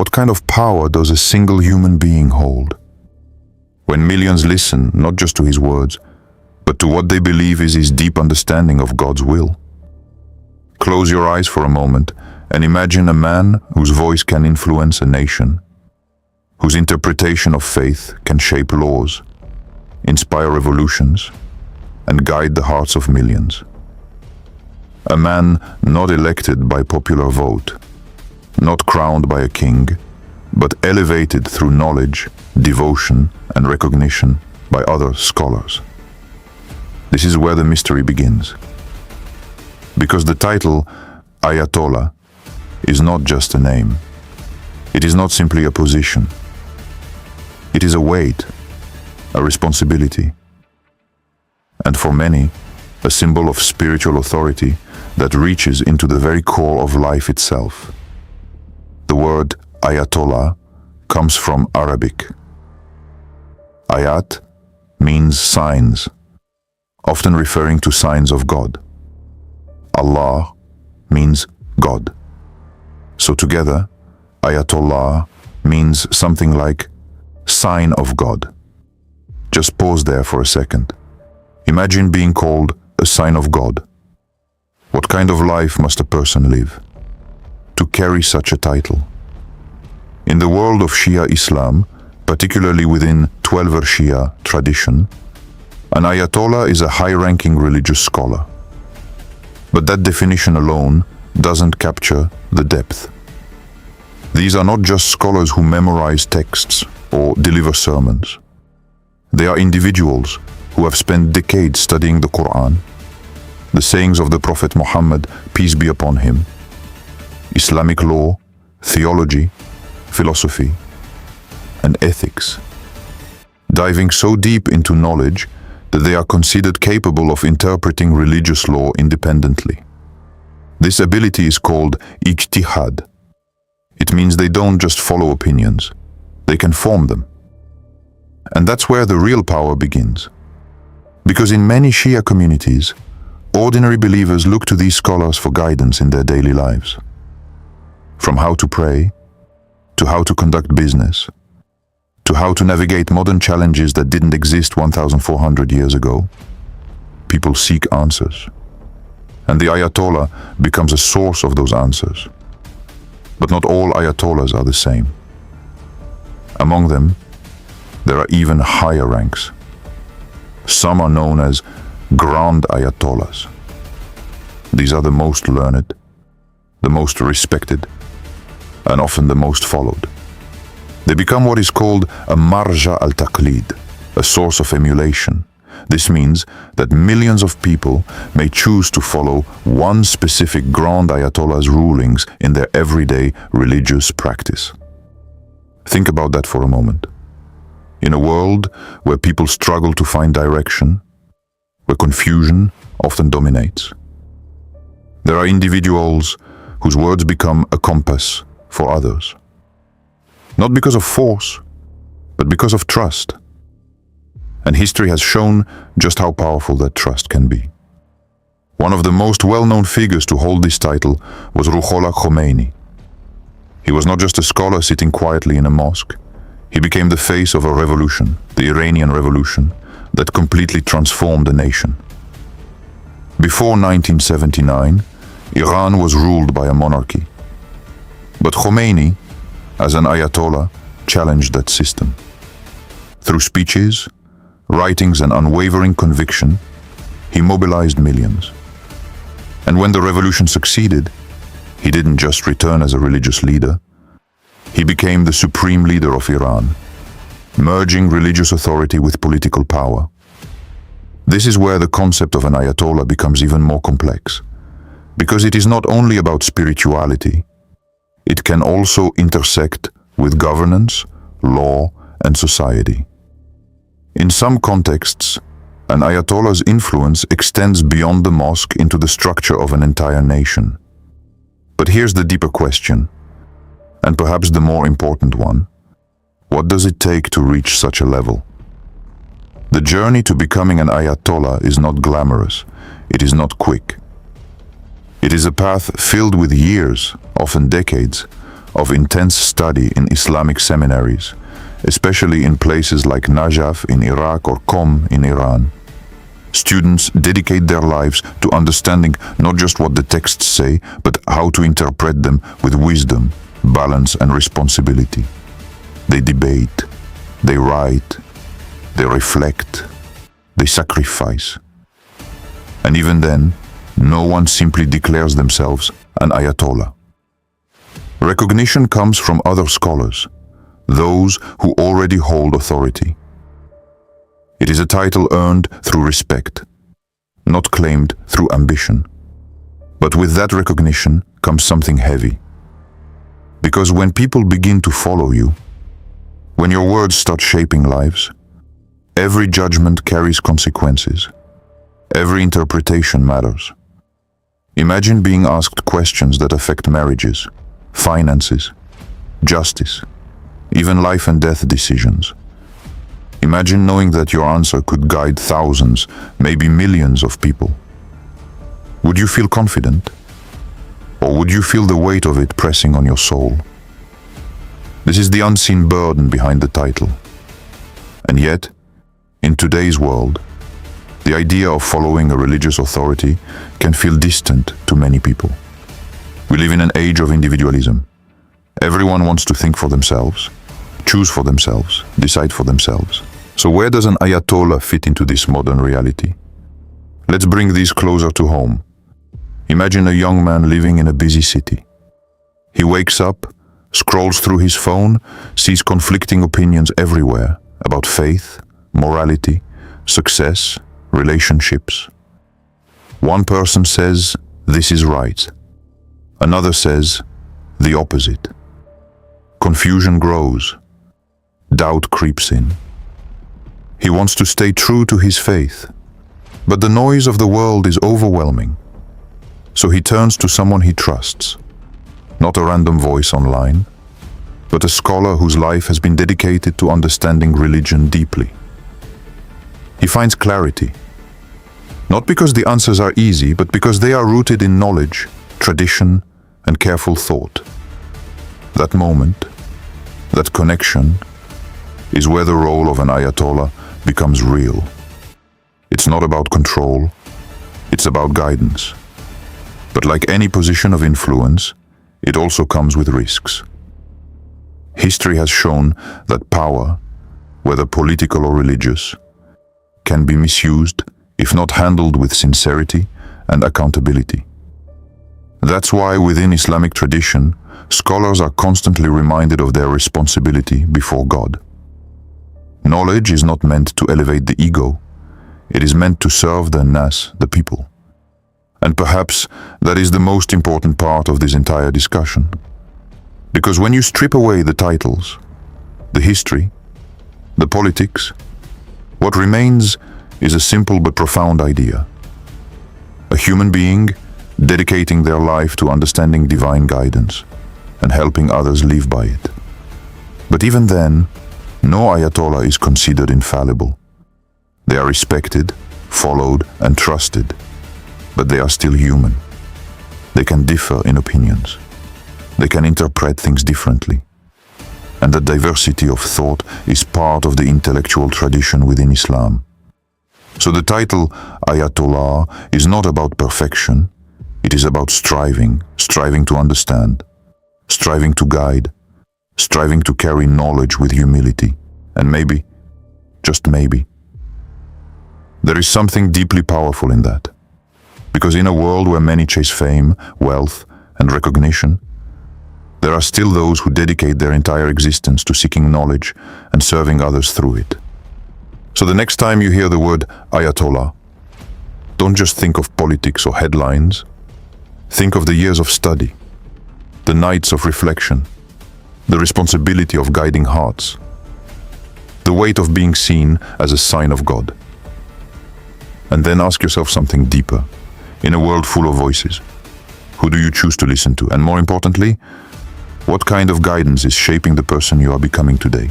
What kind of power does a single human being hold? When millions listen not just to his words, but to what they believe is his deep understanding of God's will. Close your eyes for a moment and imagine a man whose voice can influence a nation, whose interpretation of faith can shape laws, inspire revolutions, and guide the hearts of millions. A man not elected by popular vote, not crowned by a king, but elevated through knowledge, devotion, and recognition by other scholars. This is where the mystery begins. Because the title Ayatollah is not just a name. It is not simply a position. It is a weight, a responsibility, and for many, a symbol of spiritual authority that reaches into the very core of life itself. The word Ayatollah comes from Arabic. Ayat means signs, often referring to signs of God. Allah means God. So together, Ayatollah means something like sign of God. Just pause there for a second. Imagine being called a sign of God. What kind of life must a person live to carry such a title? In the world of Shia Islam, particularly within Twelver Shīʿa tradition, an Ayatollah is a high-ranking religious scholar. But that definition alone doesn't capture the depth. These are not just scholars who memorize texts or deliver sermons. They are individuals who have spent decades studying the Quran, the sayings of the Prophet Muhammad, peace be upon him, Islamic law, theology, philosophy, and ethics, diving so deep into knowledge that they are considered capable of interpreting religious law independently. This ability is called ijtihad. It means they don't just follow opinions, they can form them. And that's where the real power begins. Because in many Shia communities, ordinary believers look to these scholars for guidance in their daily lives. From how to pray, to how to conduct business, to how to navigate modern challenges that didn't exist 1,400 years ago, people seek answers. And the Ayatollah becomes a source of those answers. But not all Ayatollahs are the same. Among them, there are even higher ranks. Some are known as Grand Ayatollahs. These are the most learned, the most respected, and often the most followed. They become what is called a marja al-taqlid, a source of emulation. This means that millions of people may choose to follow one specific Grand Ayatollah's rulings in their everyday religious practice. Think about that for a moment. In a world where people struggle to find direction, where confusion often dominates, there are individuals whose words become a compass for others. Not because of force, but because of trust. And history has shown just how powerful that trust can be. One of the most well-known figures to hold this title was Ruhollah Khomeini. He was not just a scholar sitting quietly in a mosque. He became the face of a revolution, the Iranian Revolution, that completely transformed the nation. Before 1979, Iran was ruled by a monarchy. But Khomeini, as an Ayatollah, challenged that system. Through speeches, writings, and unwavering conviction, he mobilized millions. And when the revolution succeeded, he didn't just return as a religious leader. He became the supreme leader of Iran, merging religious authority with political power. This is where the concept of an Ayatollah becomes even more complex, because it is not only about spirituality, it can also intersect with governance, law, and society. In some contexts, an Ayatollah's influence extends beyond the mosque into the structure of an entire nation. But here's the deeper question, and perhaps the more important one. What does it take to reach such a level? The journey to becoming an Ayatollah is not glamorous. It is not quick. It is a path filled with years, often decades, of intense study in Islamic seminaries, especially in places like Najaf in Iraq or Qom in Iran. Students dedicate their lives to understanding not just what the texts say, but how to interpret them with wisdom, balance, and responsibility. They debate, they write, they reflect, they sacrifice. And even then, no one simply declares themselves an Ayatollah. Recognition comes from other scholars, those who already hold authority. It is a title earned through respect, not claimed through ambition. But with that recognition comes something heavy. Because when people begin to follow you, when your words start shaping lives, every judgment carries consequences. Every interpretation matters. Imagine being asked questions that affect marriages, finances, justice, even life and death decisions. Imagine knowing that your answer could guide thousands, maybe millions of people. Would you feel confident? Or would you feel the weight of it pressing on your soul? This is the unseen burden behind the title. And yet, in today's world, the idea of following a religious authority can feel distant to many people. We live in an age of individualism. Everyone wants to think for themselves, choose for themselves, decide for themselves. So where does an Ayatollah fit into this modern reality? Let's bring these closer to home. Imagine a young man living in a busy city. He wakes up, scrolls through his phone, sees conflicting opinions everywhere about faith, morality, success, relationships. One person says, this is right. Another says, the opposite. Confusion grows. Doubt creeps in. He wants to stay true to his faith, but the noise of the world is overwhelming. So he turns to someone he trusts, not a random voice online, but a scholar whose life has been dedicated to understanding religion deeply. He finds clarity, not because the answers are easy, but because they are rooted in knowledge, tradition, and careful thought. That moment, that connection, is where the role of an Ayatollah becomes real. It's not about control, it's about guidance. But like any position of influence, it also comes with risks. History has shown that power, whether political or religious, can be misused if not handled with sincerity and accountability. That's why within Islamic tradition, scholars are constantly reminded of their responsibility before God. Knowledge is not meant to elevate the ego, it is meant to serve the nas, the people. And perhaps that is the most important part of this entire discussion. Because when you strip away the titles, the history, the politics, what remains is a simple but profound idea. A human being dedicating their life to understanding divine guidance and helping others live by it. But even then, no Ayatollah is considered infallible. They are respected, followed, and trusted, but they are still human. They can differ in opinions. They can interpret things differently. And that diversity of thought is part of the intellectual tradition within Islam. So the title Ayatollah is not about perfection. It is about striving to understand, striving to guide, striving to carry knowledge with humility. And maybe, just maybe, there is something deeply powerful in that. Because in a world where many chase fame, wealth, and recognition, there are still those who dedicate their entire existence to seeking knowledge and serving others through it. So the next time you hear the word Ayatollah, don't just think of politics or headlines. Think of the years of study, the nights of reflection, the responsibility of guiding hearts, the weight of being seen as a sign of God. And then ask yourself something deeper. In a world full of voices, who do you choose to listen to? And more importantly, what kind of guidance is shaping the person you are becoming today?